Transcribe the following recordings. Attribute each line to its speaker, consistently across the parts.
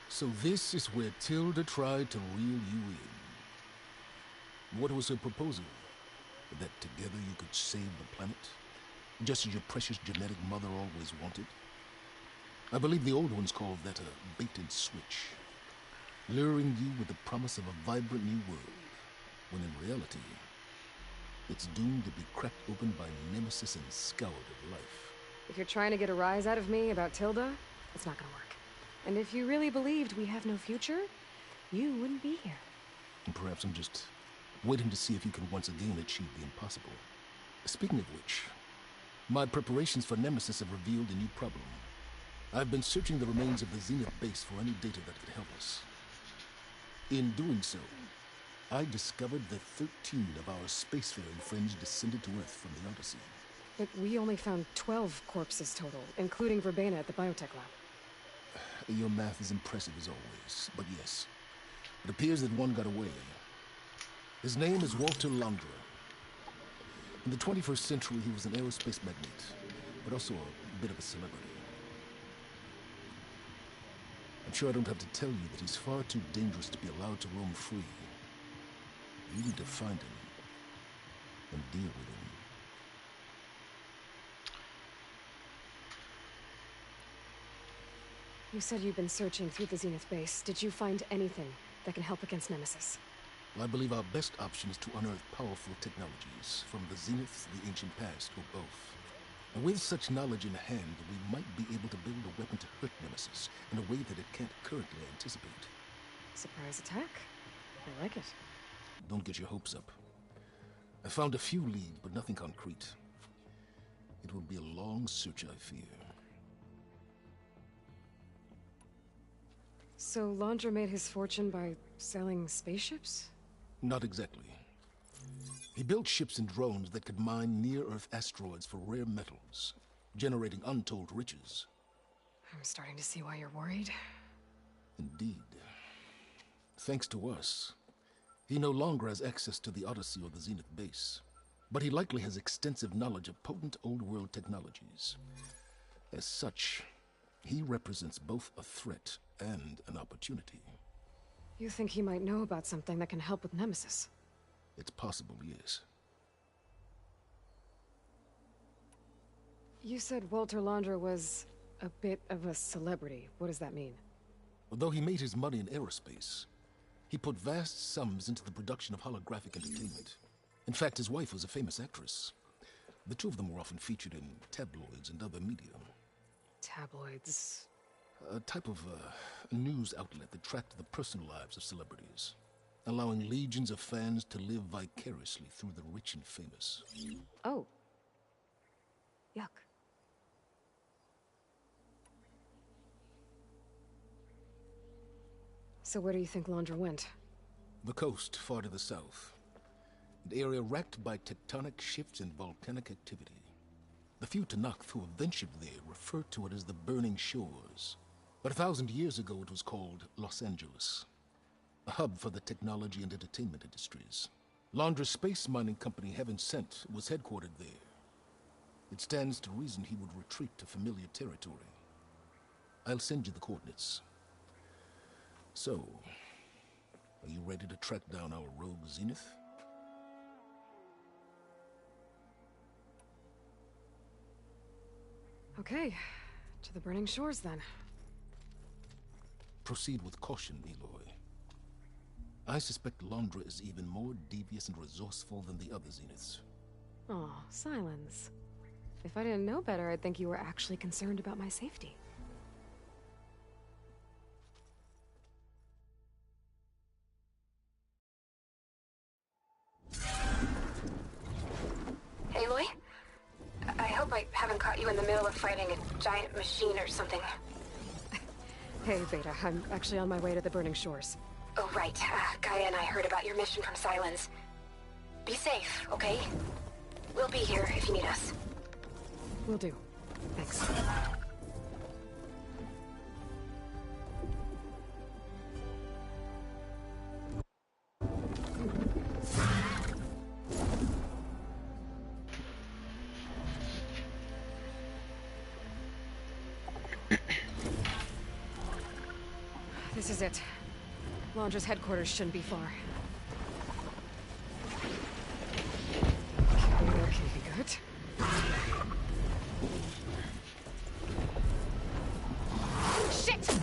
Speaker 1: So this is where Tilda tried to reel you in. What was her proposal? That together you could save the planet? Just as your precious genetic mother always wanted? I believe the old ones called that a bait-and switch. Luring you with the promise of a vibrant new world, when in reality, it's doomed to be cracked open by nemesis and scoured of life.
Speaker 2: If you're trying to get a rise out of me about Tilda, it's not gonna work. And if you really believed we have no future, you wouldn't be here.
Speaker 1: And perhaps I'm just waiting to see if you can once again achieve the impossible. Speaking of which, my preparations for Nemesis have revealed a new problem. I've been searching the remains of the Zenith base for any data that could help us. In doing so, I discovered that 13 of our spacefaring friends descended to Earth from the Odyssey.
Speaker 2: But we only found 12 corpses total, including Verbena at the biotech lab.
Speaker 1: Your math is impressive as always, but yes, it appears that one got away. His name is Walter Londra. In the 21st century, he was an aerospace magnate, but also a bit of a celebrity. I'm sure I don't have to tell you that he's far too dangerous to be allowed to roam free. You need to find him and deal with him.
Speaker 2: You said you've been searching through the Zenith base. Did you find anything that can help against Nemesis?
Speaker 1: I believe our best option is to unearth powerful technologies from the Zenith, the ancient past, or both. And with such knowledge in hand, we might be able to build a weapon to hurt Nemesis in a way that it can't currently anticipate.
Speaker 2: Surprise attack? I like it.
Speaker 1: Don't get your hopes up. I found a few leads, but nothing concrete. It will be a long search, I fear.
Speaker 2: So Londra made his fortune by selling spaceships?
Speaker 1: Not exactly. He built ships and drones that could mine near-Earth asteroids for rare metals, generating untold riches.
Speaker 2: I'm starting to see why you're worried.
Speaker 1: Indeed. Thanks to us, he no longer has access to the Odyssey or the Zenith base, but he likely has extensive knowledge of potent old-world technologies. As such, he represents both a threat and an opportunity.
Speaker 2: You think he might know about something that can help with Nemesis?
Speaker 1: It's possible, yes.
Speaker 2: You said Walter Londra was a bit of a celebrity. What does that mean?
Speaker 1: Although he made his money in aerospace, he put vast sums into the production of holographic entertainment. In fact, his wife was a famous actress. The two of them were often featured in tabloids and other media.
Speaker 2: Tabloids?
Speaker 1: A type of news outlet that tracked the personal lives of celebrities, allowing legions of fans to live vicariously through the rich and famous.
Speaker 2: Oh. Yuck. So where do you think Londra went?
Speaker 1: The coast, far to the south. An area racked by tectonic shifts and volcanic activity. The few Tenakth who have ventured there refer to it as the Burning Shores. But 1,000 years ago it was called Los Angeles, a hub for the technology and entertainment industries. Londra's space mining company, Heaven Sent, was headquartered there. It stands to reason he would retreat to familiar territory. I'll send you the coordinates. So, are you ready to track down our rogue Zenith?
Speaker 2: Okay, to the Burning Shores then.
Speaker 1: Proceed with caution, Aloy. I suspect Londra is even more devious and resourceful than the other Zeniths.
Speaker 2: Aw, Silence. If I didn't know better, I'd think you were actually concerned about my safety.
Speaker 3: Aloy? I hope I haven't caught you in the middle of fighting a giant machine or something.
Speaker 2: Hey, Beta, I'm actually on my way to the Burning Shores.
Speaker 3: Oh, right. Gaia and I heard about your mission from Silence. Be safe, okay? We'll be here if you need us.
Speaker 2: Will do. Thanks. This is it. Laundra's headquarters shouldn't be far. Okay, good. Shit!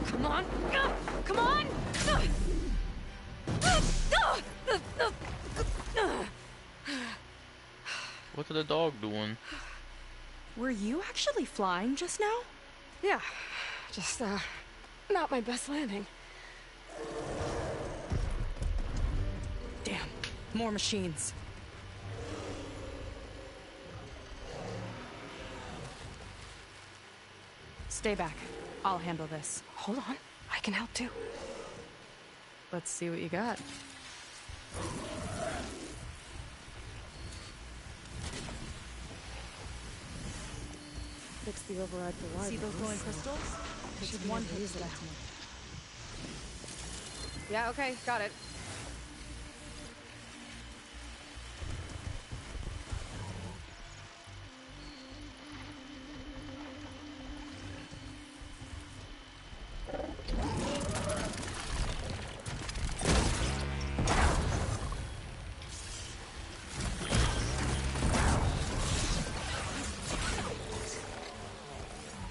Speaker 2: Come on! Come on!
Speaker 4: What's the dog doing?
Speaker 5: Were you actually flying just now?
Speaker 2: Yeah, just, not my best landing.
Speaker 5: Damn, more machines. Stay back. I'll handle this.
Speaker 2: Hold on, I can help too.
Speaker 5: Let's see what you got.
Speaker 2: Fix the override for wireless.
Speaker 5: See those glowing crystals?
Speaker 2: Should
Speaker 5: Should
Speaker 2: be
Speaker 5: one
Speaker 2: able to
Speaker 5: hit
Speaker 2: use
Speaker 5: that
Speaker 2: it.
Speaker 5: to me.
Speaker 2: Yeah, okay, got it.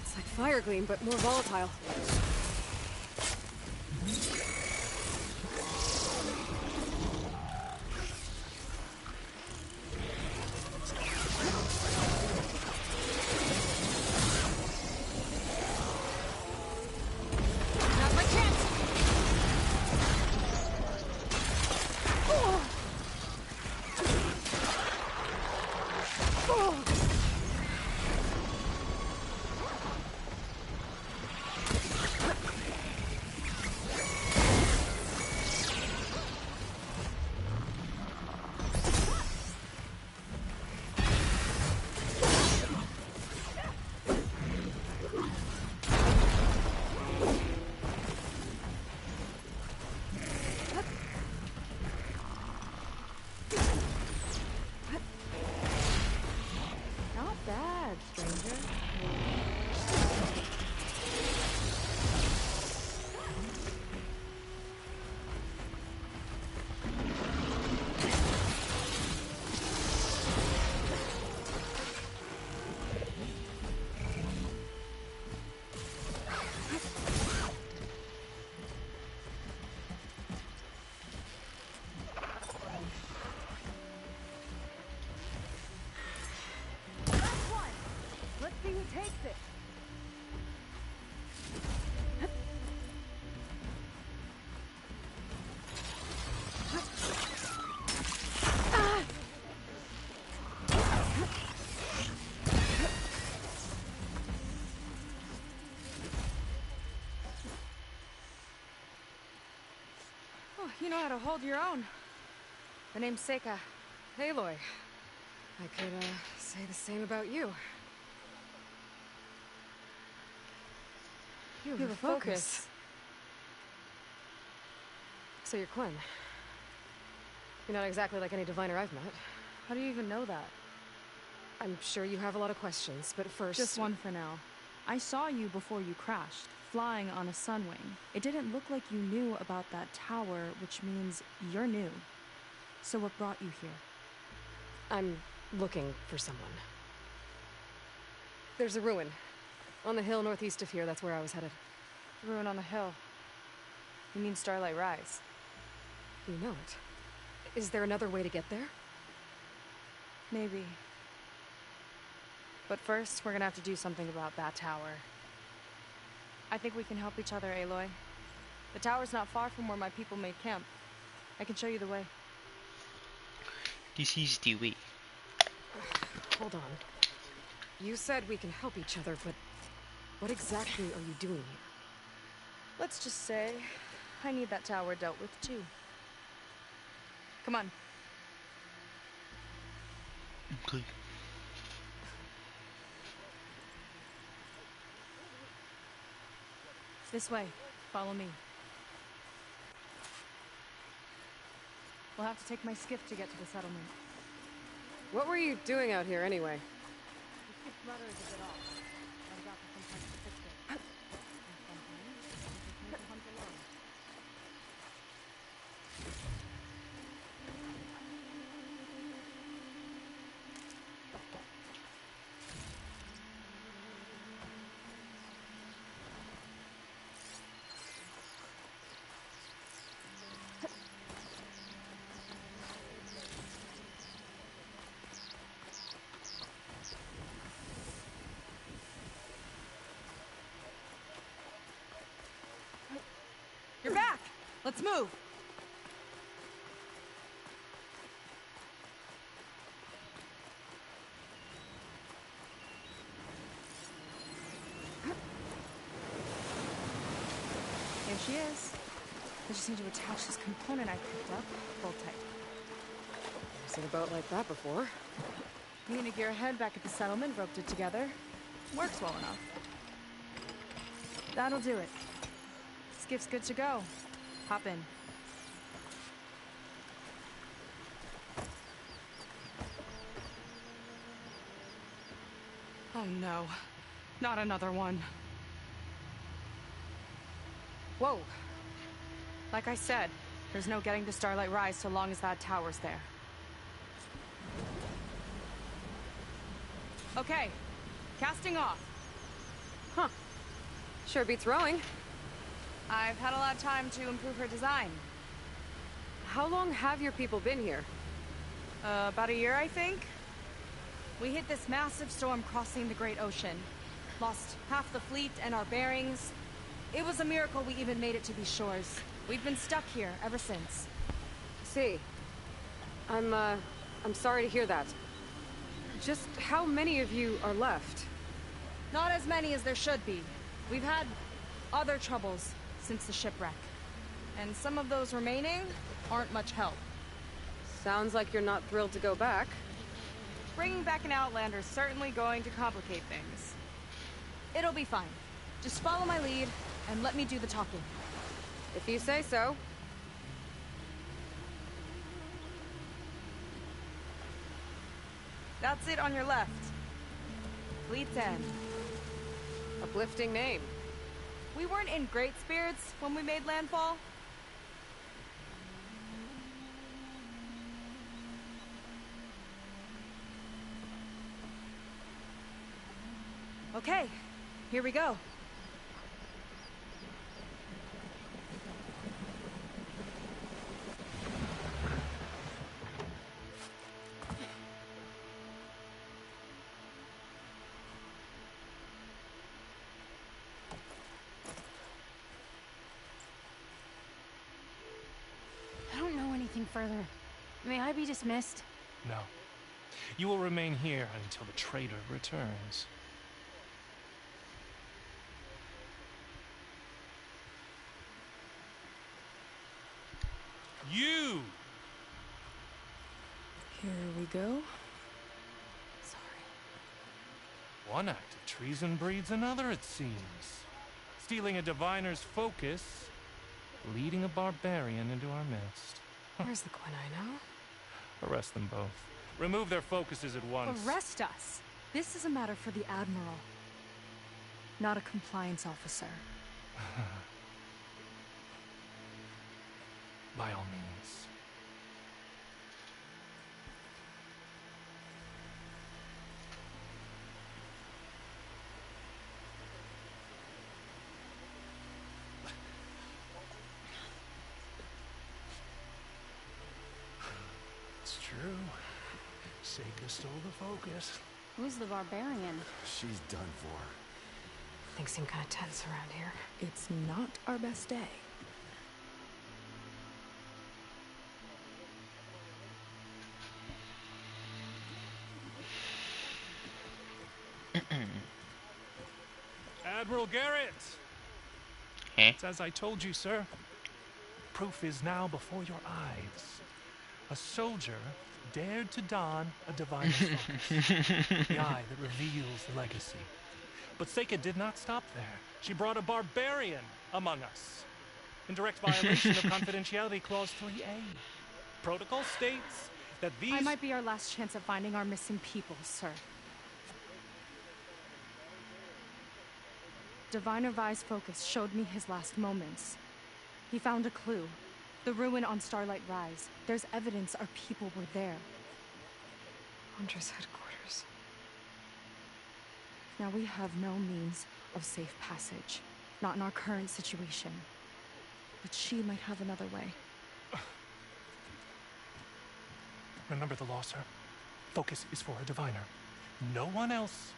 Speaker 2: It's like fire gleam, but more volatile. Not my chance! Oh. Oh. Not bad, stranger. Let's see who takes it.
Speaker 5: Oh, you know how to hold your own. The name's Seika.
Speaker 2: Aloy. I could, say the same about you. You have a focus. So you're Quinn. You're not exactly like any diviner I've met.
Speaker 5: How do you even know that?
Speaker 2: I'm sure you have a lot of questions, but first...
Speaker 5: Just one for now. I saw you before you crashed, flying on a sunwing. It didn't look like you knew about that tower, which means you're new. So what brought you here?
Speaker 2: I'm looking for someone. There's a ruin. On the hill northeast of here, that's where I was headed.
Speaker 5: Ruin on the hill. You mean Starlight Rise?
Speaker 2: You know it. Is there another way to get there?
Speaker 5: Maybe. But first, we're gonna have to do something about that tower. I think we can help each other, Aloy. The tower's not far from where my people made camp. I can show you the way.
Speaker 4: This is the way.
Speaker 2: Hold on. You said we can help each other, but what exactly are you doing here?
Speaker 5: Let's just say I need that tower dealt with too. Come on.
Speaker 4: Okay.
Speaker 5: This way. Follow me. We'll have to take my skiff to get to the settlement.
Speaker 2: What were you doing out here anyway?
Speaker 5: The skiff's rudder is a bit off. I've got to sometimes to fix it. And sometimes I just need to hunt alone. You're back! Let's move! There she is. I just need to attach this component I picked up. Hold tight.
Speaker 2: I've seen a boat like that before.
Speaker 5: Me and a gearhead back at the settlement roped it together. Works well enough. That'll do it. Skiff's good to go. Hop in. Oh no. Not another one. Whoa. Like I said, there's no getting to Starlight Rise so long as that tower's there. Okay. Casting off.
Speaker 2: Huh. Sure beats rowing.
Speaker 5: I've had a lot of time to improve her design.
Speaker 2: How long have your people been here?
Speaker 5: About a year, I think. We hit this massive storm crossing the Great Ocean. Lost half the fleet and our bearings. It was a miracle we even made it to these shores. We've been stuck here ever since.
Speaker 2: See. I'm sorry to hear that. Just how many of you are left?
Speaker 5: Not as many as there should be. We've had other troubles since the shipwreck. And some of those remaining aren't much help.
Speaker 2: Sounds like you're not thrilled to go back.
Speaker 5: Bringing back an Outlander's certainly going to complicate things. It'll be fine. Just follow my lead and let me do the talking.
Speaker 2: If you say so.
Speaker 5: That's it on your left. Fleet's End.
Speaker 2: Uplifting name.
Speaker 5: We weren't in great spirits when we made landfall. Okay, here we go.
Speaker 6: I don't know anything further. May I be dismissed?
Speaker 7: No. You will remain here until the traitor returns. You!
Speaker 5: Here we go.
Speaker 6: Sorry.
Speaker 7: One act of treason breeds another, it seems. Stealing a diviner's focus, leading a barbarian into our midst.
Speaker 2: Where's the Quinn I know?
Speaker 7: Arrest them both. Remove their focuses at once.
Speaker 5: Arrest us. This is a matter for the Admiral, not a compliance officer.
Speaker 7: By all means.
Speaker 8: It's true. Seika stole the focus.
Speaker 6: Who's the barbarian?
Speaker 8: She's done for.
Speaker 2: Things seem kind of tense around here.
Speaker 5: It's not our best day.
Speaker 7: Admiral Garrett!
Speaker 4: Eh?
Speaker 7: It's as I told you, sir. Proof is now before your eyes. A soldier dared to don a diviner's focus, the eye that reveals the legacy. But Seika did not stop there. She brought a barbarian among us, in direct violation of Confidentiality Clause 3A. Protocol states that these...
Speaker 5: I might be our last chance at finding our missing people, sir. Diviner Vi's focus showed me his last moments. He found a clue. The ruin on Starlight Rise. There's evidence our people were there.
Speaker 2: Hunter's headquarters.
Speaker 5: Now we have no means of safe passage. Not in our current situation. But she might have another way.
Speaker 7: Remember the law, sir. Focus is for a diviner. No one else.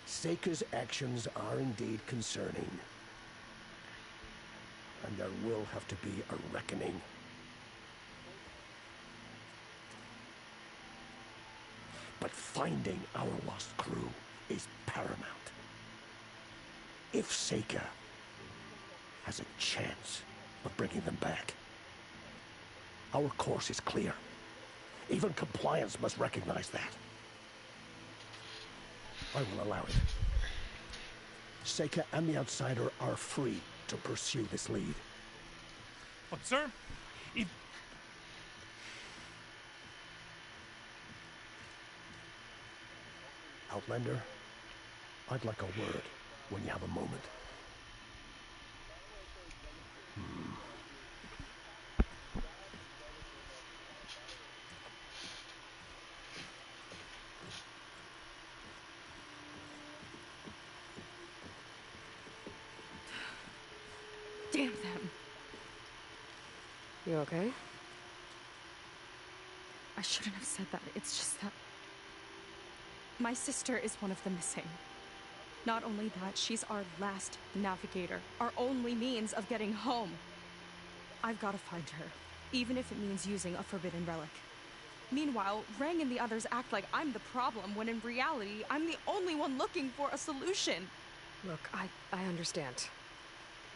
Speaker 8: Seika's actions are indeed concerning. And there will have to be a reckoning. But finding our lost crew is paramount. If Seika has a chance of bringing them back, our course is clear. Even compliance must recognize that. I will allow it. Seika and the Outsider are free to pursue this lead.
Speaker 7: But, sir, if...
Speaker 8: Outlander, I'd like a word when you have a moment.
Speaker 5: Damn them.
Speaker 2: You okay?
Speaker 5: I shouldn't have said that. It's just that... my sister is one of the missing. Not only that, she's our last navigator. Our only means of getting home. I've got to find her. Even if it means using a forbidden relic. Meanwhile, Rang and the others act like I'm the problem, when in reality, I'm the only one looking for a solution.
Speaker 2: Look, I understand.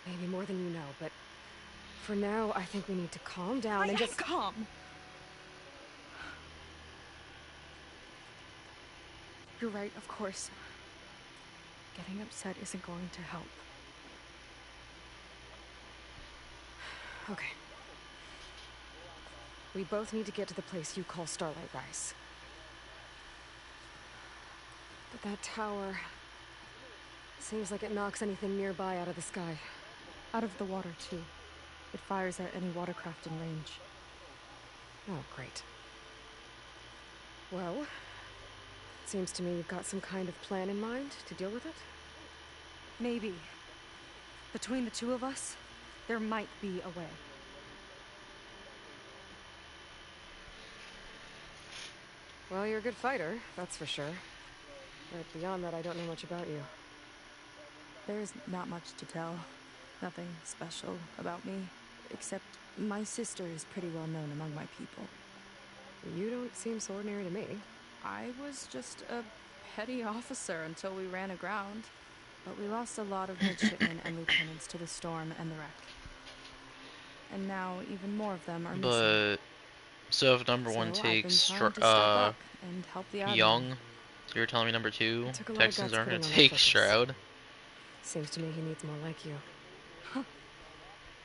Speaker 2: Maybe more than you know, but for now, I think we need to calm down and just...
Speaker 5: calm. You're right, of course. Getting upset isn't going to help.
Speaker 2: Okay. We both need to get to the place you call Starlight Rise. But that tower... seems like it knocks anything nearby out of the sky.
Speaker 5: Out of the water, too. It fires at any watercraft in range.
Speaker 2: Oh, great. Well, seems to me you've got some kind of plan in mind to deal with it?
Speaker 5: Maybe. Between the two of us, there might be a way.
Speaker 2: Well, you're a good fighter, that's for sure. But beyond that, I don't know much about you.
Speaker 5: There's not much to tell. Nothing special about me. Except my sister is pretty well known among my people.
Speaker 2: You don't seem so ordinary to me.
Speaker 5: I was just a petty officer until we ran aground. But we lost a lot of midshipmen and lieutenants to the storm and the wreck. And now even more of them are missing.
Speaker 4: But so if number one
Speaker 5: So I've been
Speaker 4: takes
Speaker 5: trying to step up and help the Admiral.
Speaker 4: Young, so you're telling me number two
Speaker 2: It took a lot of
Speaker 4: Texans
Speaker 2: guts
Speaker 4: aren't going
Speaker 2: putting
Speaker 4: to
Speaker 2: on that
Speaker 4: take
Speaker 2: focus.
Speaker 4: Shroud?
Speaker 2: Seems to me he needs more like you.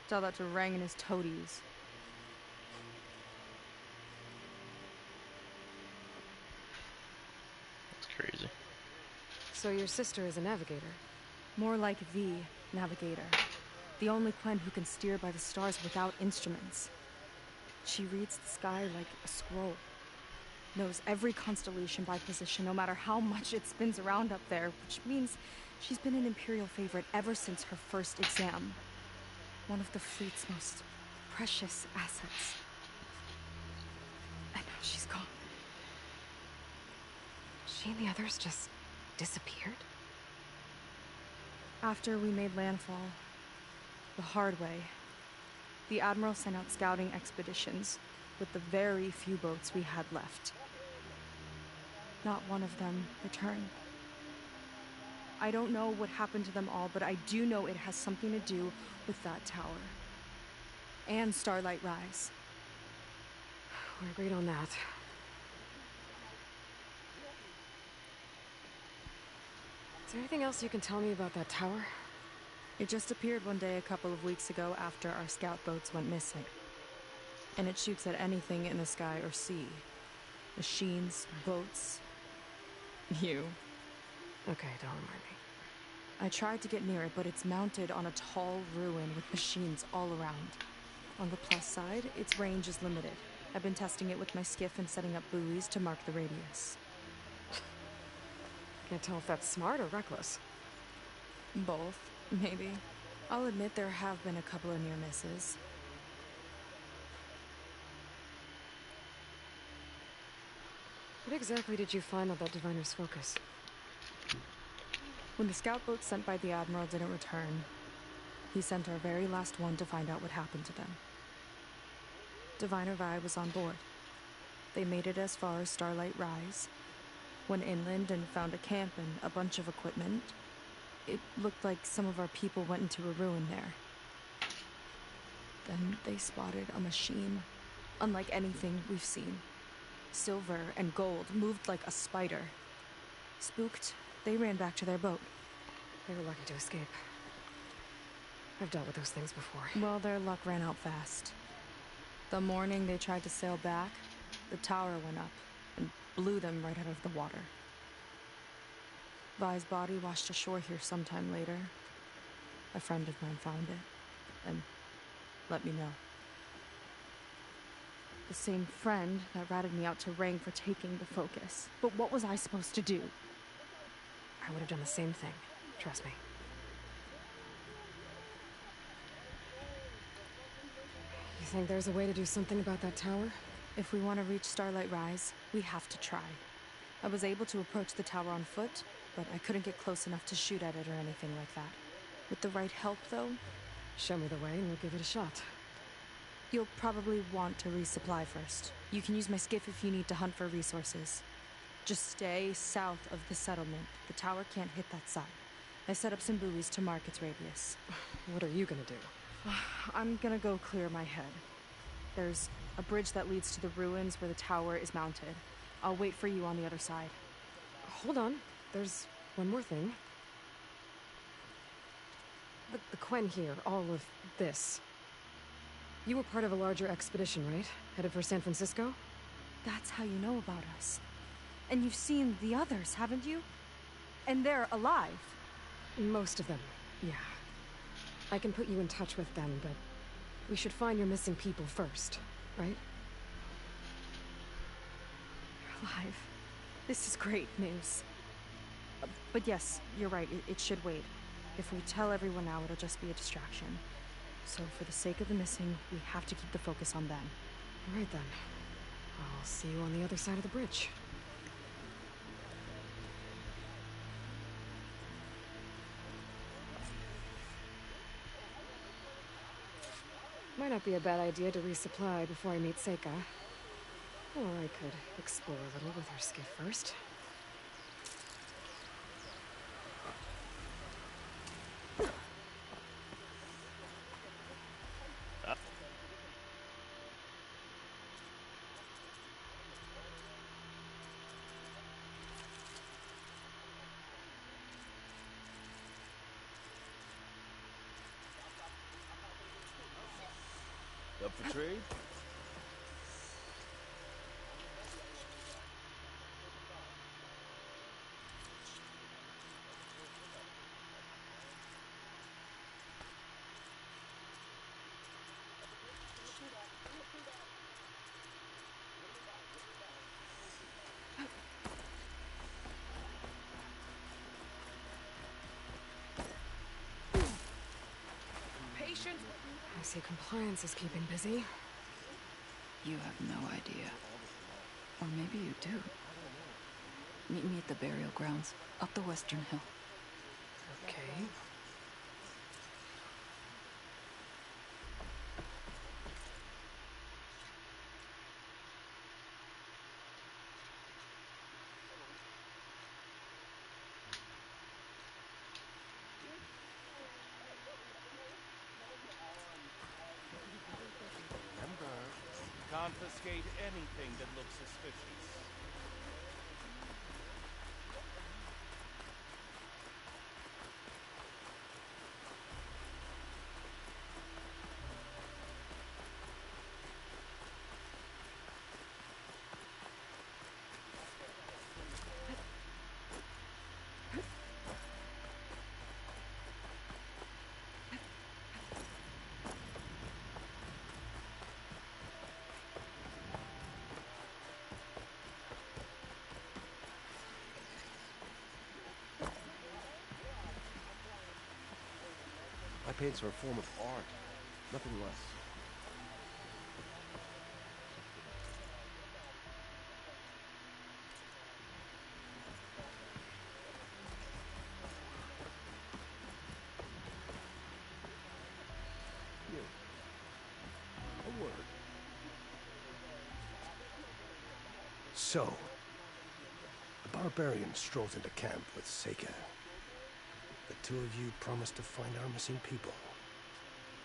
Speaker 5: Tell that to Rang and his toadies.
Speaker 4: That's crazy.
Speaker 2: So your sister is a navigator?
Speaker 5: More like the navigator. The only Quen who can steer by the stars without instruments. She reads the sky like a scroll. Knows every constellation by position, no matter how much it spins around up there, which means she's been an Imperial favorite ever since her first exam. One of the fleet's most precious assets. And now she's gone.
Speaker 2: She and the others just disappeared?
Speaker 5: After we made landfall, the hard way, the Admiral sent out scouting expeditions with the very few boats we had left. Not one of them returned. I don't know what happened to them all, but I do know it has something to do with that tower. and Starlight Rise.
Speaker 2: We're agreed on that. Is there anything else you can tell me about that tower?
Speaker 5: It just appeared one day a couple of weeks ago after our scout boats went missing. And it shoots at anything in the sky or sea. Machines, boats. You.
Speaker 2: Okay, don't remind me.
Speaker 5: I tried to get near it, but it's mounted on a tall ruin with machines all around. On the plus side, its range is limited. I've been testing it with my skiff and setting up buoys to mark the radius.
Speaker 2: Can't tell if that's smart or reckless.
Speaker 5: Both, maybe. I'll admit there have been a couple of near misses.
Speaker 2: What exactly did you find about Diviner's focus?
Speaker 5: When the scout boat sent by the Admiral didn't return, he sent our very last one to find out what happened to them. Diviner Vi was on board. They made it as far as Starlight Rise, went inland and found a camp and a bunch of equipment. It looked like some of our people went into a ruin there. Then they spotted a machine, unlike anything we've seen. Silver and gold, moved like a spider. Spooked, they ran back to their boat.
Speaker 2: They were lucky to escape. I've dealt with those things before.
Speaker 5: Well, their luck ran out fast. The morning they tried to sail back, the tower went up and blew them right out of the water. Vi's body washed ashore here sometime later. A friend of mine found it and let me know. The same friend that ratted me out to Rang for taking the focus. But what was I supposed to do?
Speaker 2: I would have done the same thing. Trust me. You think there's a way to do something about that tower?
Speaker 5: If we want to reach Starlight Rise, we have to try. I was able to approach the tower on foot, but I couldn't get close enough to shoot at it or anything like that. With the right help, though,
Speaker 2: Show me the way and we'll give it a shot.
Speaker 5: you'll probably want to resupply first. You can use my skiff if you need to hunt for resources. Just stay south of the settlement. The tower can't hit that side. I set up some buoys to mark its radius.
Speaker 2: What are you gonna do?
Speaker 5: I'm gonna go clear my head. There's a bridge that leads to the ruins where the tower is mounted. I'll wait for you on the other side.
Speaker 2: Hold on. There's one more thing. The Quen here, all of this. You were part of a larger expedition, right? Headed for San Francisco?
Speaker 5: That's how you know about us. And you've seen the others, haven't you? And they're alive.
Speaker 2: Most of them, yeah. I can put you in touch with them, but we should find your missing people first, right?
Speaker 5: You're alive. This is great news. But yes, you're right, it should wait. If we tell everyone now, it'll just be a distraction. So for the sake of the missing, we have to keep the focus on them.
Speaker 2: All right then. I'll see you on the other side of the bridge. Might not be a bad idea to resupply before I meet Seika. Or I could explore a little with her skiff first.
Speaker 9: Up for trade?
Speaker 2: I see compliance is keeping busy.
Speaker 10: You have no idea. Or maybe you do. Meet me at the burial grounds, up the western hill.
Speaker 2: Okay.
Speaker 9: confiscate anything that looks suspicious.
Speaker 11: My paints are a form of art, nothing less. Here. A word.
Speaker 8: So, the barbarian strolls into camp with Seika. The two of you promised to find our missing people.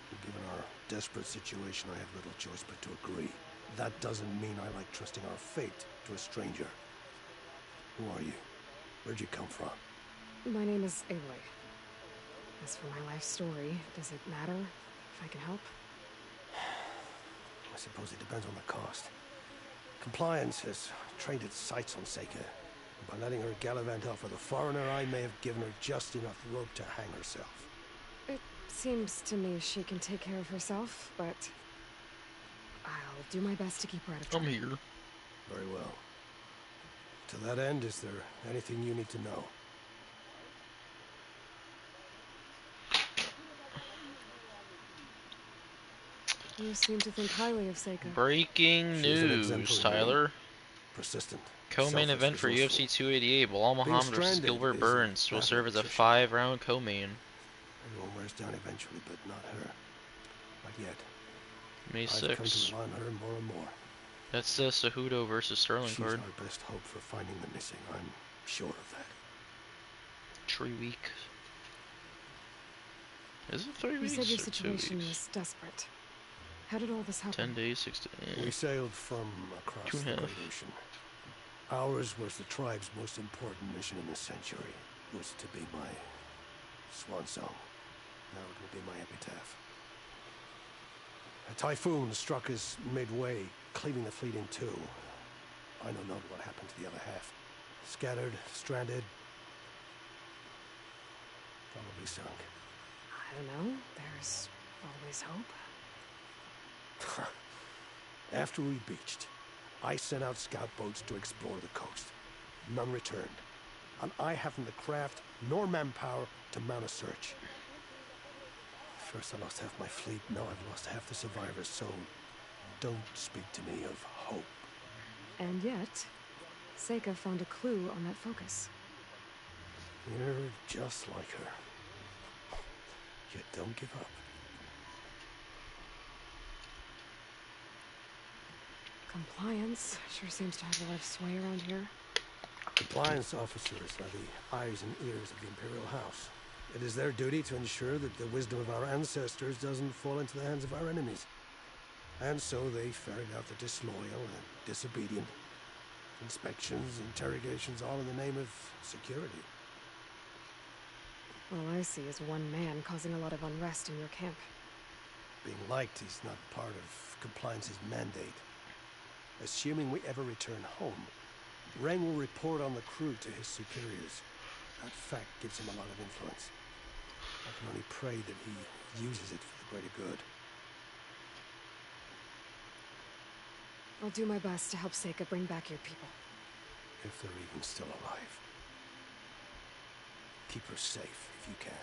Speaker 8: Given our desperate situation, I have little choice but to agree. That doesn't mean I like trusting our fate to a stranger. Who are you? Where'd you come from?
Speaker 2: My name is Aloy. As for my life story, does it matter if I can help?
Speaker 8: I suppose it depends on the cost. Compliance has trained its sights on Seika. By letting her gallivant off with a foreigner, I may have given her just enough rope to hang herself.
Speaker 2: It seems to me she can take care of herself, but I'll do my best to keep her out of trouble.
Speaker 4: I'm here.
Speaker 8: Very well. To that end, is there anything you need to know?
Speaker 2: You seem to think highly of Seika.
Speaker 4: Breaking
Speaker 8: She's an
Speaker 4: news,
Speaker 8: exemplary
Speaker 4: Tyler.
Speaker 8: woman. Persistent.
Speaker 4: Co-main
Speaker 8: selfless,
Speaker 4: event for
Speaker 8: resourceful.
Speaker 4: UFC 288. Bilal
Speaker 8: Being
Speaker 4: Muhammad versus
Speaker 8: stranded
Speaker 4: Gilbert
Speaker 8: is
Speaker 4: Burns will
Speaker 8: bad
Speaker 4: serve as a
Speaker 8: nutrition.
Speaker 4: 5-round co-main.
Speaker 8: Everyone wears down eventually, but not her. Not yet.
Speaker 4: May
Speaker 8: I've come
Speaker 4: 6th.
Speaker 8: to rely on her more and more.
Speaker 4: That's the Cejudo versus Sterling
Speaker 8: She's
Speaker 4: card.
Speaker 8: our best hope for finding the missing. I'm sure of that.
Speaker 4: 3 weeks. Is it 3
Speaker 2: You
Speaker 4: weeks
Speaker 2: said your
Speaker 4: or 2
Speaker 2: situation
Speaker 4: weeks?
Speaker 2: is desperate. How did all this happen?
Speaker 4: 10 days, 6 days.
Speaker 8: We sailed from across the
Speaker 4: 2.5.
Speaker 8: Great Ocean. Ours was the tribe's most important mission in the century. It was to be my swan song. Now it will be my epitaph. A typhoon struck us midway, cleaving the fleet in two. I know not what happened to the other half. Scattered, stranded, probably sunk.
Speaker 2: I don't know. There's always hope.
Speaker 8: After we beached, I sent out scout boats to explore the coast. None returned. And I haven't the craft nor manpower to mount a search. First I lost half my fleet, now I've lost half the survivors, so don't speak to me of hope.
Speaker 2: And yet, Seika found a clue on that focus.
Speaker 8: You're just like her. You don't give up.
Speaker 2: Compliance sure seems to have a lot of sway around here.
Speaker 8: Compliance officers are the eyes and ears of the Imperial House. It is their duty to ensure that the wisdom of our ancestors doesn't fall into the hands of our enemies. And so they ferret out the disloyal and disobedient. Inspections, interrogations, all in the name of security.
Speaker 2: All I see is one man causing a lot of unrest in your camp.
Speaker 8: Being liked is not part of Compliance's mandate. Assuming we ever return home, Rang will report on the crew to his superiors. That fact gives him a lot of influence. I can only pray that he uses it for the greater good.
Speaker 2: I'll do my best to help Seika bring back your people.
Speaker 8: If they're even still alive. Keep her safe if you can.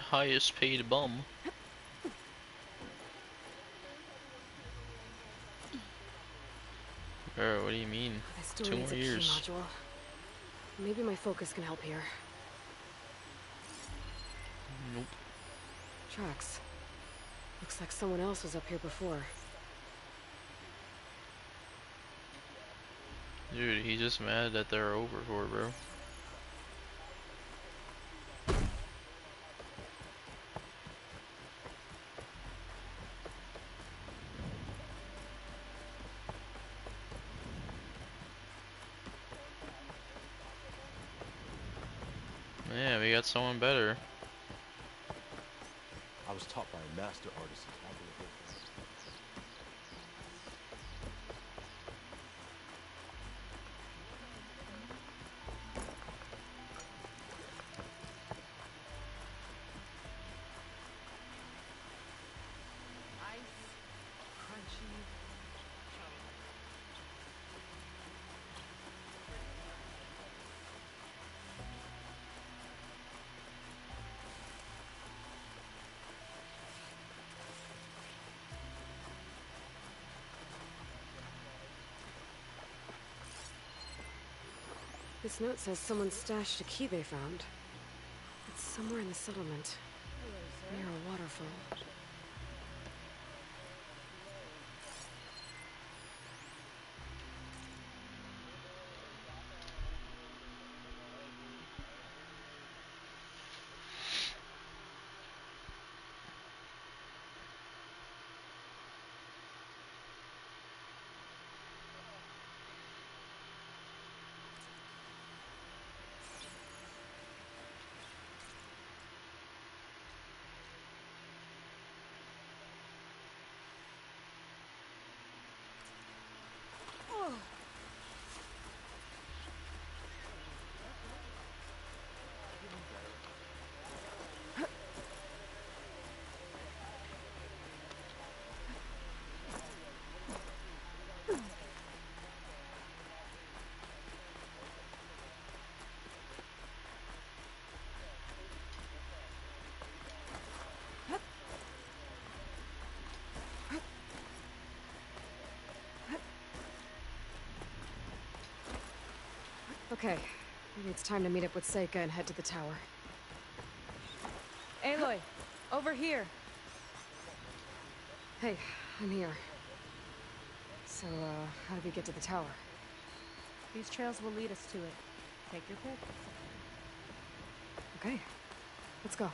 Speaker 4: highest paid bum. Bro, what do you mean?
Speaker 2: I still
Speaker 4: 2
Speaker 2: need
Speaker 4: more
Speaker 2: a key
Speaker 4: years.
Speaker 2: module. Maybe my focus can help here.
Speaker 4: Nope.
Speaker 2: Tracks. Looks like someone else was up here before.
Speaker 4: Dude, he's just mad that they're overboard, bro. Yeah, we got someone better.
Speaker 11: I was taught by a master artist.
Speaker 2: This note says someone stashed a key they found. It's somewhere in the settlement, near a waterfall. Okay, maybe it's time to meet up with Seika and head to the tower.
Speaker 5: Aloy, over here.
Speaker 2: Hey, I'm here. So, how do we get to the tower?
Speaker 5: These trails will lead us to it. Take your pick.
Speaker 2: Okay, let's go.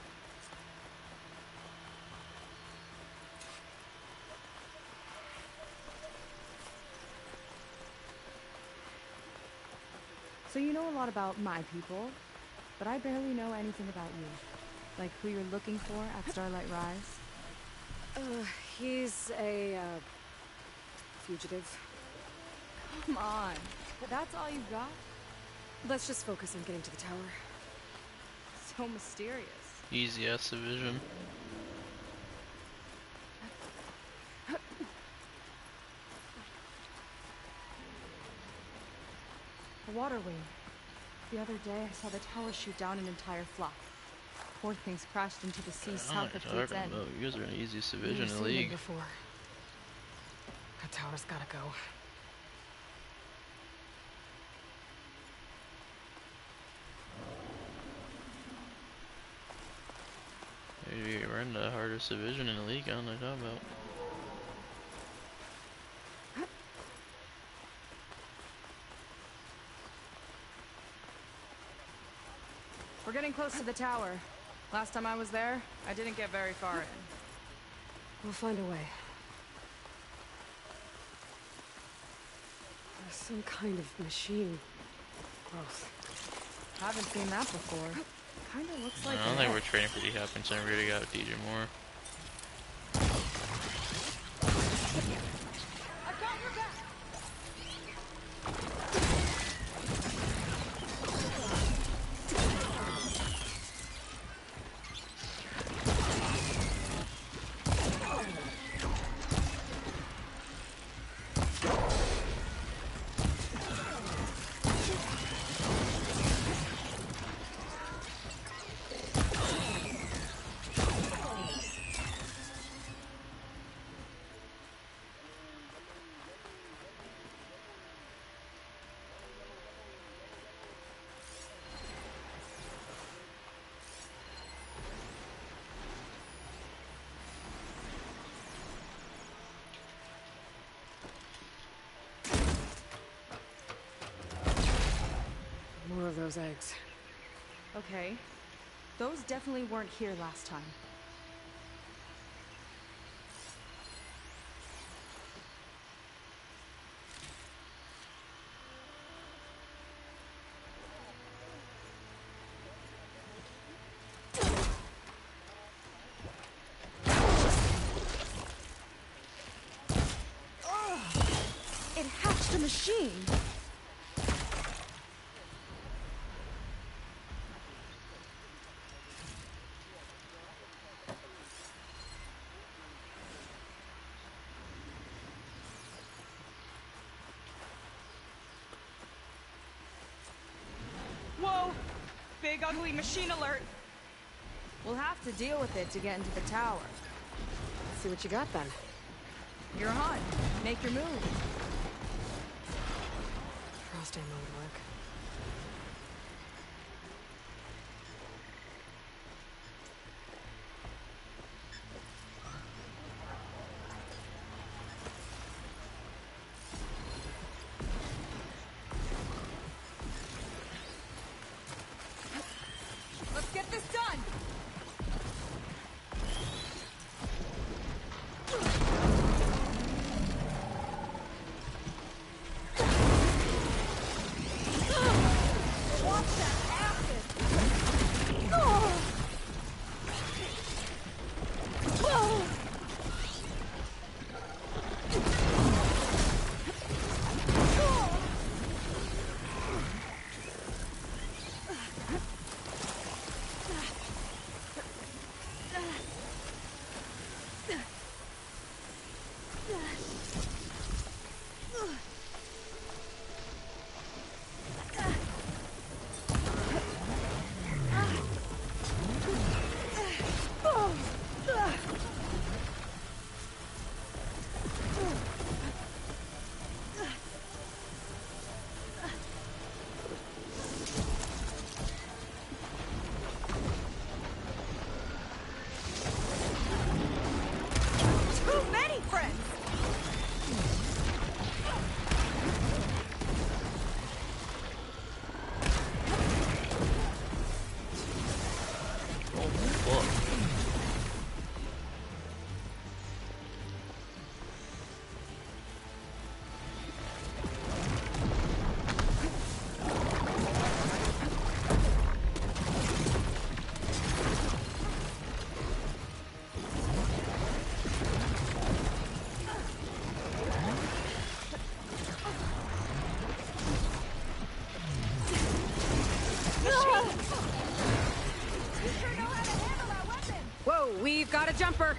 Speaker 5: So you know a lot about my people, but I barely know anything about you. Like who you're looking for at Starlight Rise.
Speaker 2: He's a, fugitive.
Speaker 5: Come on, that's all you got?
Speaker 2: Let's just focus on getting to the tower.
Speaker 5: So mysterious.
Speaker 4: Easy ass division.
Speaker 5: The water wing. The other day I saw the tower shoot down an entire flock. Poor things crashed into the sea south of Fleet's End.
Speaker 4: You guys are an easiest division in the
Speaker 2: Never seen them
Speaker 4: league.
Speaker 2: before. That tower's gotta go.
Speaker 4: Maybe we're in the hardest division in the league. I don't know what you're talking about.
Speaker 5: We're getting close to the tower. Last time I was there, I didn't get very far in.
Speaker 2: We'll find a way. There's some kind of machine growth.
Speaker 5: Haven't seen that before. Kinda looks like
Speaker 4: I don't think we're trading for dehappens, and we already got DJ Moore.
Speaker 2: those eggs.
Speaker 5: Okay. Those definitely weren't here last time. It hatched a machine! Whoa! Big ugly machine alert! We'll have to deal with it to get into the tower.
Speaker 2: Let's see what you got then.
Speaker 5: You're on. Make your move.
Speaker 2: Frost ammo would work.
Speaker 5: Let's get this done! Watch that acid! Too many friends!
Speaker 4: Oh, fuck.
Speaker 2: Whoa, we've got a jumper!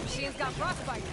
Speaker 5: Machine's got frostbite.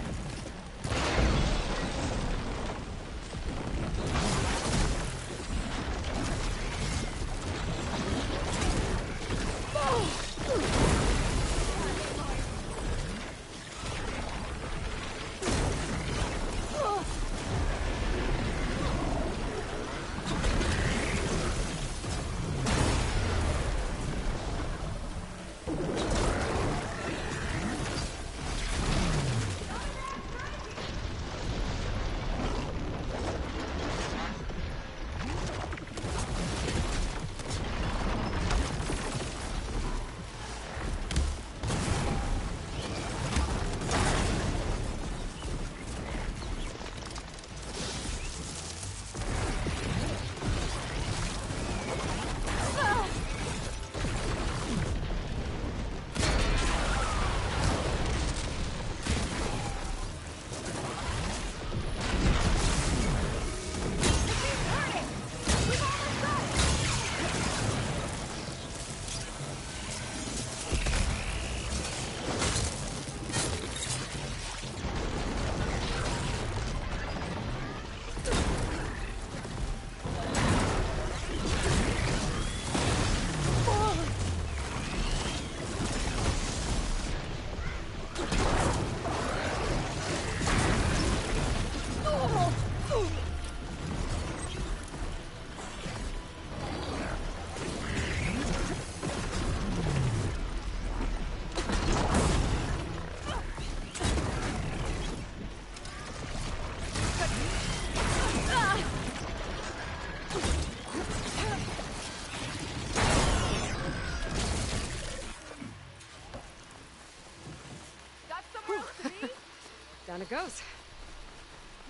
Speaker 2: Down it goes.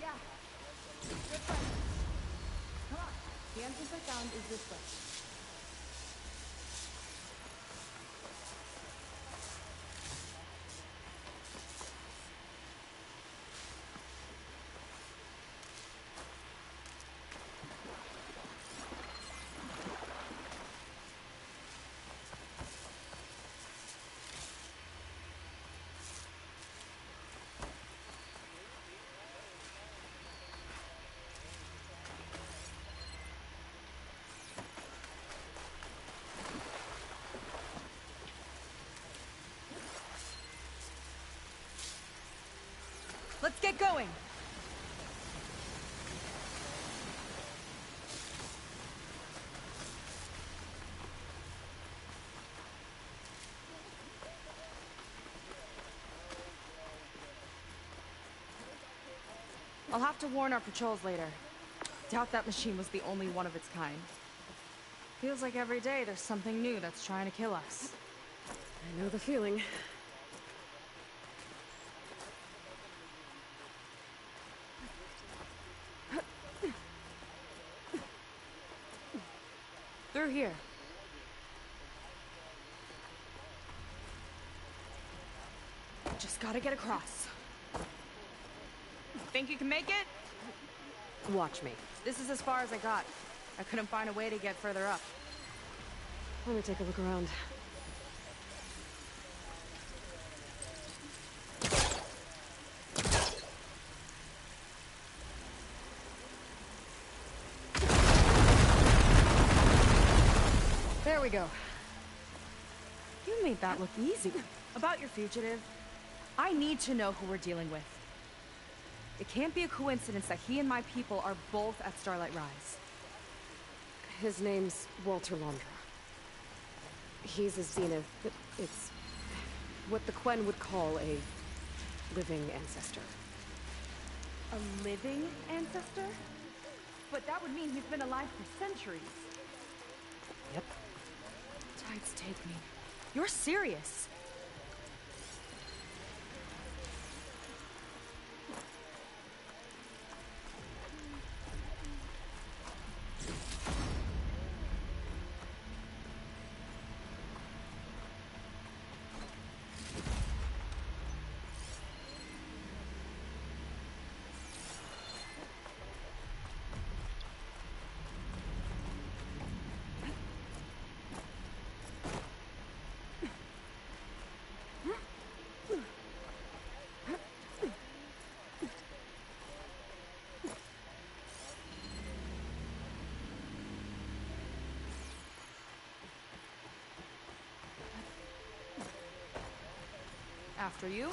Speaker 5: Yeah. Good fight. Come on. The entrance I found is this way. Let's get going! I'll have to warn our patrols later. Doubt that machine was the only one of its kind. Feels like every day there's something new that's trying to kill us.
Speaker 2: I know the feeling.
Speaker 5: Through here. Just gotta get across. Think you can make it?
Speaker 2: Watch me.
Speaker 5: This is as far as I got. I couldn't find a way to get further up.
Speaker 2: Let me take a look around. There we go.
Speaker 5: You made that look easy. About your fugitive, I need to know who we're dealing with. It can't be a coincidence that he and my people are both at Starlight Rise.
Speaker 2: His name's Walter Londra. He's a Zenith, but it's what the Quen would call a living ancestor.
Speaker 5: A living ancestor? But that would mean he's been alive for centuries.
Speaker 2: Yep.
Speaker 5: Tides take me. You're serious. After you.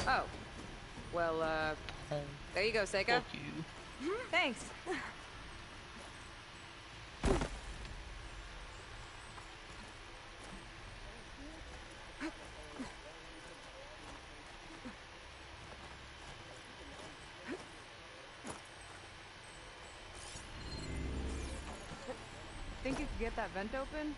Speaker 2: Oh. Well, there you go, Seika.
Speaker 4: Fuck you.
Speaker 5: Thanks. Think you could get that vent open?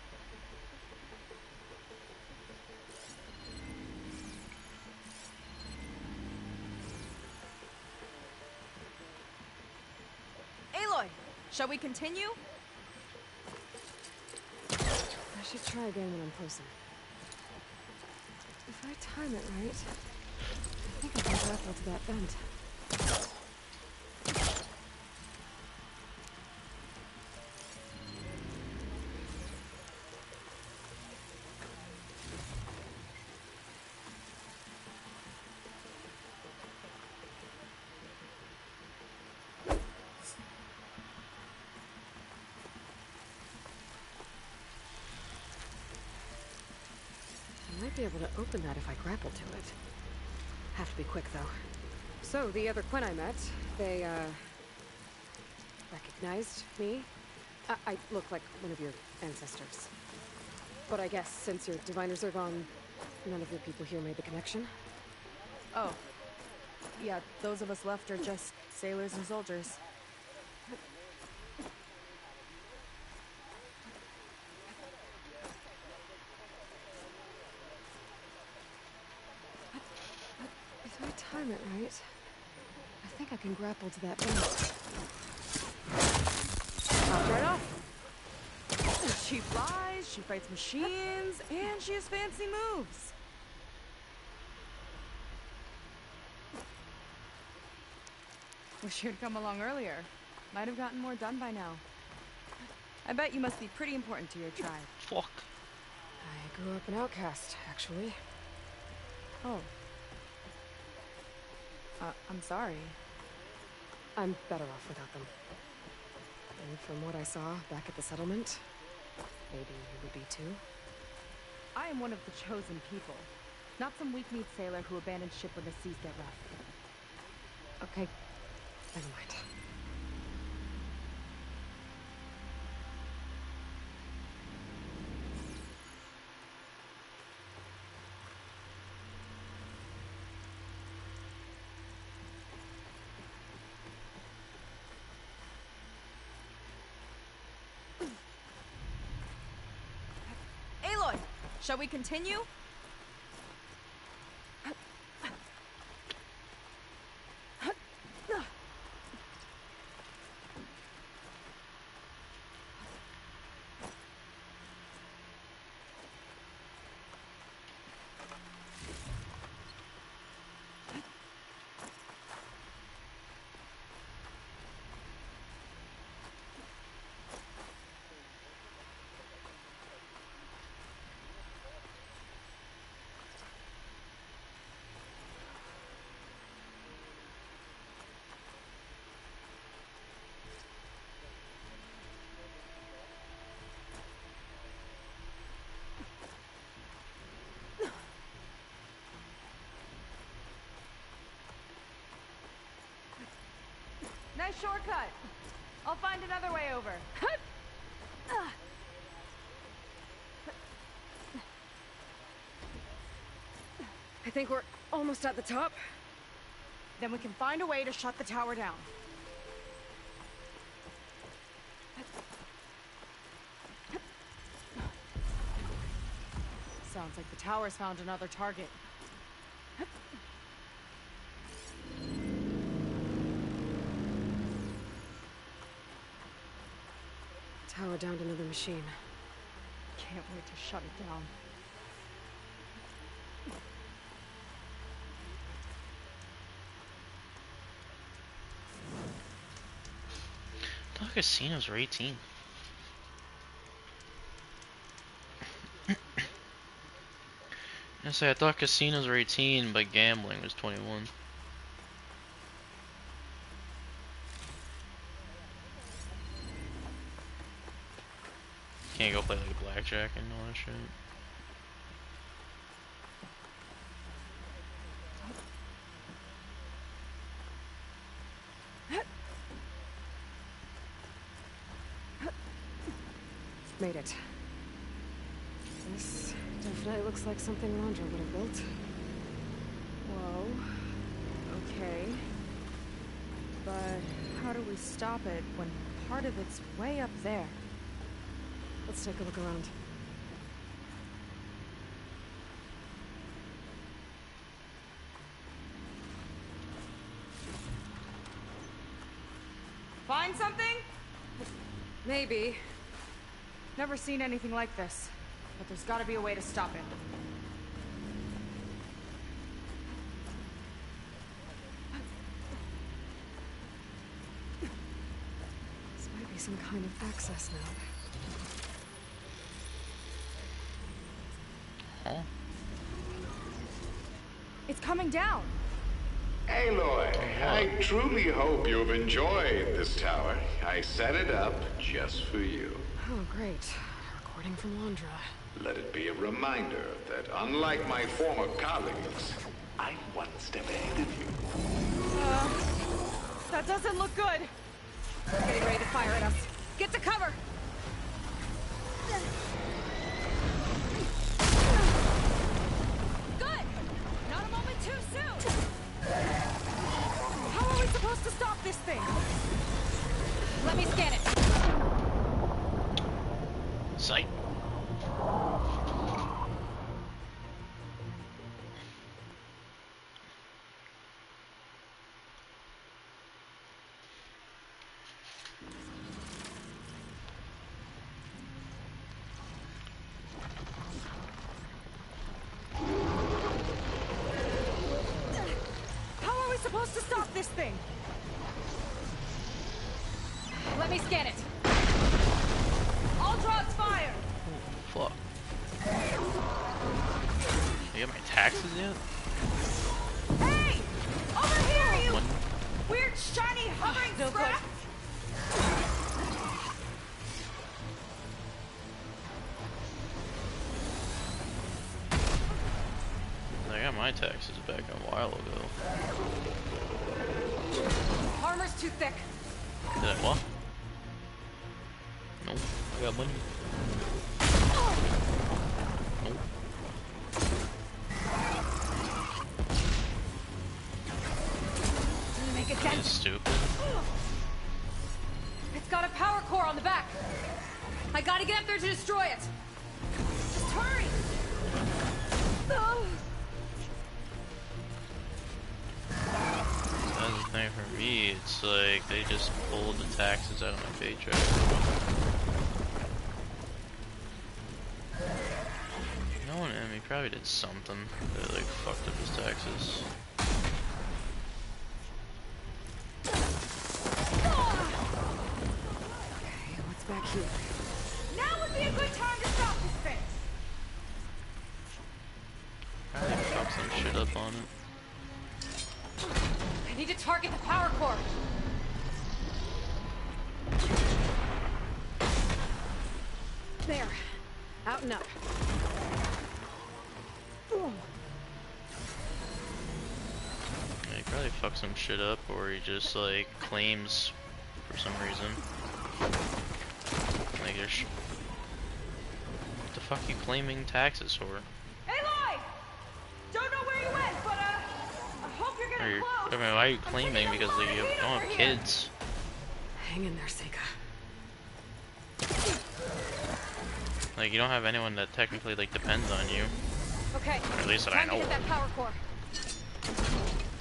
Speaker 5: Aloy, shall we continue?
Speaker 2: I should try again when I'm closer. If I time it right, I think I can grapple to that vent. Should be able to open that if I grapple to it. Have to be quick, though. So, the other Quen I met, they, recognized me? I look like one of your ancestors. But I guess since your diviners are gone, none of your people here made the connection?
Speaker 5: Oh. Yeah, those of us left are just sailors and soldiers.
Speaker 2: If I time it right, I think I can grapple to that boat. Popped right off.
Speaker 5: She flies, she fights machines, and she has fancy moves. Wish you'd come along earlier. Might have gotten more done by now. I bet you must be pretty important to your tribe.
Speaker 4: Fuck.
Speaker 2: I grew up an outcast, actually.
Speaker 5: Oh. I'm sorry.
Speaker 2: I'm better off without them. And from what I saw back at the settlement, maybe you would be too?
Speaker 5: I am one of the chosen people. Not some weak-kneed sailor who abandoned ship when the seas get rough.
Speaker 2: Okay. Never mind.
Speaker 5: Aloy, shall we continue? Nice shortcut. I'll find another way over.
Speaker 2: I think we're almost at the top.
Speaker 5: Then we can find a way to shut the tower down. Sounds like the tower's found another target.
Speaker 2: Tower downed another machine.
Speaker 5: Can't wait to shut it down.
Speaker 4: I thought casinos were 18. I thought casinos were 18, but gambling was 21. Can't go play like blackjack and all that shit.
Speaker 2: Made it. This definitely looks like something Londra would have built.
Speaker 5: Whoa. Okay. But how do we stop it when part of it's way up there?
Speaker 2: Let's take a look around.
Speaker 5: Find something?
Speaker 2: Maybe.
Speaker 5: Never seen anything like this, but there's gotta be a way to stop it.
Speaker 2: This might be some kind of access node.
Speaker 4: Huh?
Speaker 5: It's coming down!
Speaker 12: Aloy, I truly hope you've enjoyed this tower. I set it up just for you.
Speaker 2: Oh, great. Recording from Londra.
Speaker 12: Let it be a reminder that unlike my former colleagues, I'm one step ahead of you.
Speaker 5: That doesn't look good. Getting ready to fire at us. Get to cover! Good! Not a moment too soon! How are we supposed to stop this thing? Let me scan it.
Speaker 4: Sight.
Speaker 5: How are we supposed to stop this thing? Let me scan it. All drops fire!
Speaker 4: Fuck. You got my taxes yet?
Speaker 5: Hey! Over here, you
Speaker 4: One.
Speaker 5: weird, shiny, hovering
Speaker 2: No
Speaker 5: scrap!
Speaker 4: I got my taxes back a while ago.
Speaker 5: Armor's too thick.
Speaker 4: Did I what? Nope. I got money. Nope.
Speaker 5: Make a
Speaker 4: That's
Speaker 5: dent.
Speaker 4: stupid.
Speaker 5: It's got a power core on the back. I gotta get up there to destroy it. Just hurry!
Speaker 4: That's the thing for me, it's like they just pulled the taxes out of my paycheck. No one, I mean, probably did something that like fucked up his taxes.
Speaker 2: Okay, what's back here?
Speaker 5: Now would be a good time to stop this thing.
Speaker 4: Probably fucked some shit up on it.
Speaker 5: I need to target the power core.
Speaker 2: There. Out and up. Boom.
Speaker 4: Yeah, he probably fucked some shit up, or he just like claims for some reason. Like there's what the fuck you claiming taxes for?
Speaker 5: Aloy! Don't know where you went, but I hope you're
Speaker 4: Or
Speaker 5: getting
Speaker 4: you're,
Speaker 5: close.
Speaker 4: I mean, why are you claiming? Because like, you don't have kids.
Speaker 2: Hang in there, Seika.
Speaker 4: Like you don't have anyone that technically like depends on you.
Speaker 5: Okay.
Speaker 4: Or at least that I
Speaker 5: time to
Speaker 4: know
Speaker 5: hit
Speaker 4: of.
Speaker 5: that power core.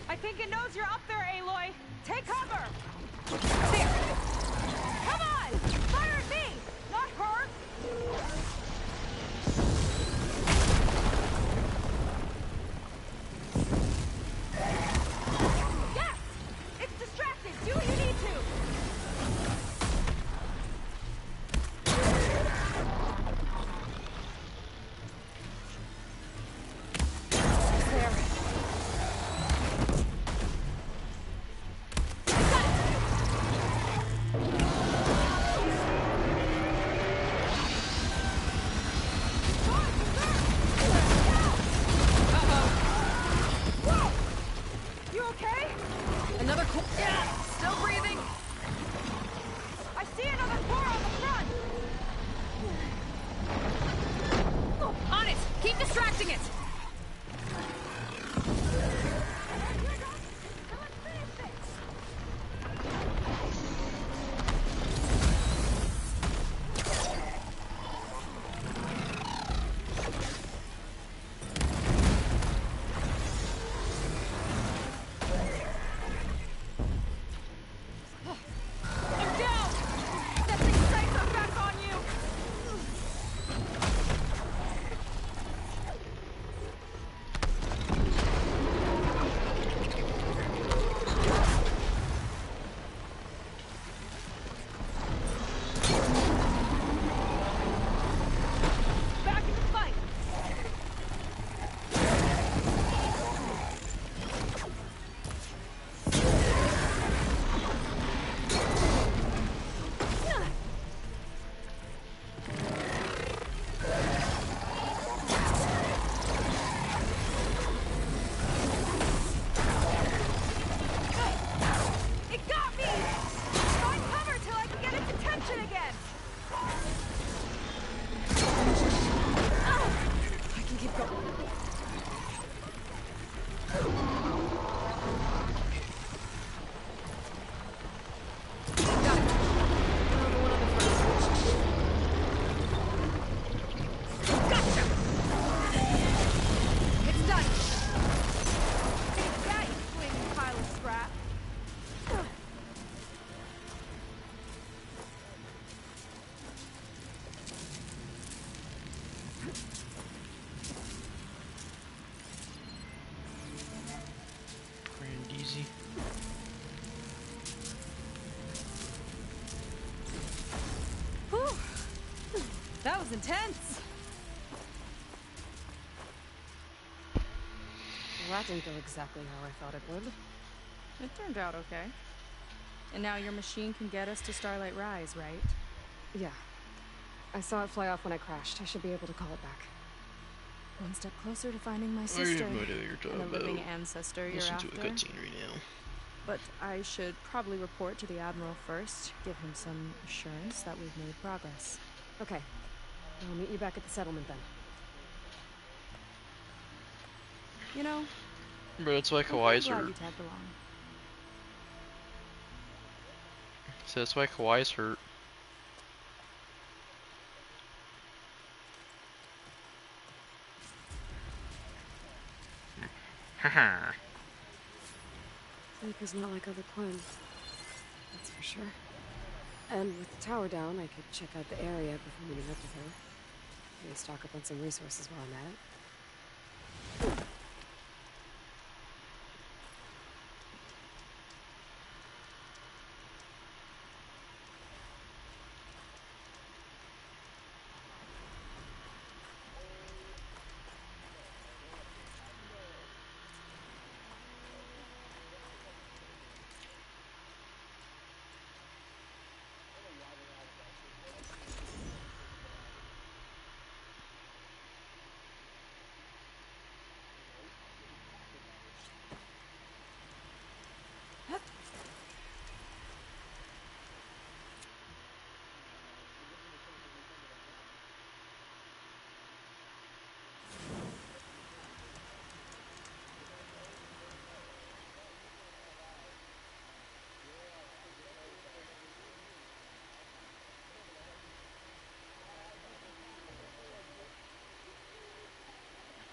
Speaker 5: I think it knows you're up there, Aloy. Take cover. There. Come on! Fire at me, not her. Yes! It's distracted. Do what you need to. There. was intense.
Speaker 2: That didn't go exactly how I thought it would.
Speaker 5: It turned out okay. And now your machine can get us to Starlight Rise, right?
Speaker 2: Yeah. I saw it fly off when I crashed. I should be able to call it back.
Speaker 5: One step closer to finding my
Speaker 4: I
Speaker 5: sister.
Speaker 4: have no idea what you're talking
Speaker 5: and a living
Speaker 4: about.
Speaker 5: ancestor you're
Speaker 4: Listen
Speaker 5: after.
Speaker 4: to a cutscene right now.
Speaker 5: But I should probably report to the Admiral first, give him some assurance that we've made progress.
Speaker 2: Okay. I'll meet you back at the settlement then.
Speaker 5: You know,
Speaker 4: Bro, that's why
Speaker 5: I'm
Speaker 4: Kawhi's
Speaker 5: glad
Speaker 4: hurt.
Speaker 5: you tagged along.
Speaker 4: So that's why Kawhi's hurt. Haha.
Speaker 2: Seika's not like other Quen. That's for sure. And with the tower down, I could check out the area before meeting up with her. Maybe stock up on some resources while I'm at it.